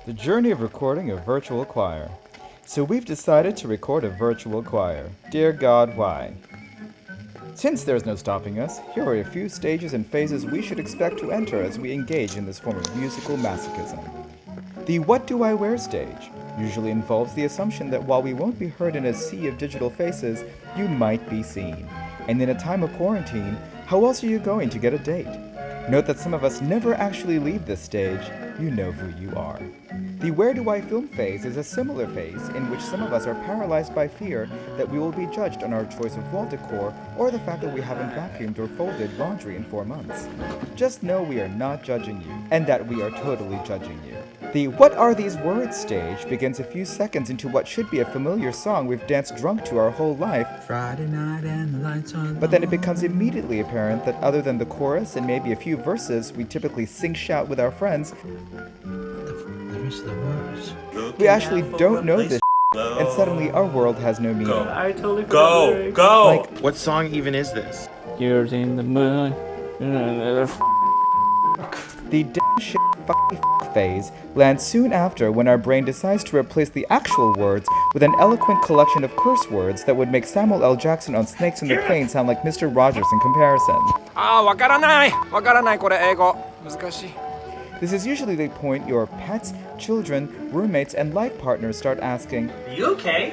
The journey of recording a virtual choir. So we've decided to record a virtual choir. Dear God, why? Since there's no stopping us, here are a few stages and phases we should expect to enter as we engage in this form of musical masochism. The What Do I Wear stage usually involves the assumption that while we won't be heard in a sea of digital faces, you might be seen. And in a time of quarantine, how else are you going to get a date? Note that some of us never actually leave this stage. You know who you are. The Where Do I Film phase is a similar phase in which some of us are paralyzed by fear that we will be judged on our choice of wall decor or the fact that we haven't vacuumed or folded laundry in 4 months. Just know we are not judging you, and that we are totally judging you. The What Are These Words stage begins a few seconds into what should be a familiar song we've danced drunk to our whole life, Friday night and the lights are but then it becomes immediately apparent that other than the chorus and maybe a few verses we typically sing-shout with our friends, the rest of the words. we actually don't know this and suddenly our world has no meaning. I totally forgot the lyrics. Go! Like, What song even is this? Years in the moon. the shit phase lands soon after when our brain decides to replace the actual words with an eloquent collection of curse words that would make Samuel L. Jackson on Snakes in the Plane sound like Mr. Rogers in comparison. わからないこれ英語難しい This is usually the point your pets, children, roommates, and life partners start asking, You okay?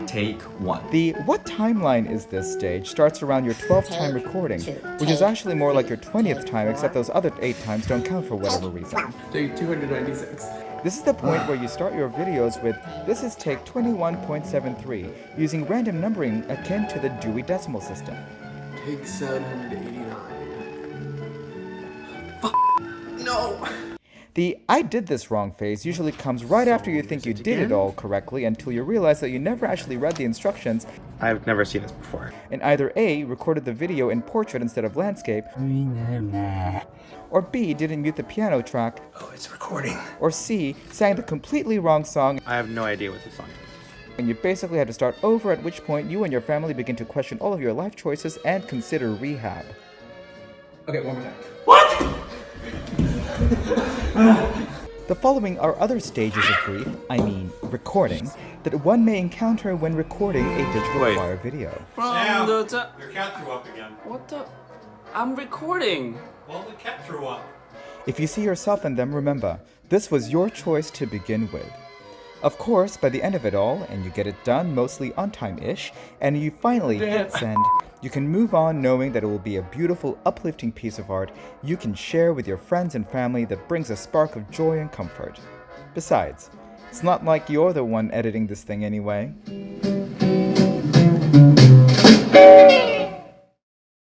Take one. The what timeline is this stage starts around your 12th time recording, which is actually more like your 20th time, except those other 8 times don't count for whatever reason. Take 296. This is the point where you start your videos with, this is take 21.73, using random numbering akin to the Dewey Decimal System. Take 789. No! The I did this wrong phase usually comes right after you think you did it all correctly until you realize that you never actually read the instructions I've never seen this before. and either A, recorded the video in portrait instead of landscape, or B, didn't mute the piano track, Oh, it's recording. or C, sang the completely wrong song I have no idea what this song is. and you basically had to start over, at which point you and your family begin to question all of your life choices and consider rehab. Okay, one more time. The following are other stages of grief, recording, that one may encounter when recording a digital Wait. choir video. From the Your cat threw up again. what the? I'm recording. Well, the cat threw up. If you see yourself in them, remember, this was your choice to begin with. Of course, by the end of it all, and you get it done mostly on time-ish, and you finally hit send, you can move on knowing that it will be a beautiful, uplifting piece of art you can share with your friends and family that brings a spark of joy and comfort. Besides, it's not like you're the one editing this thing anyway.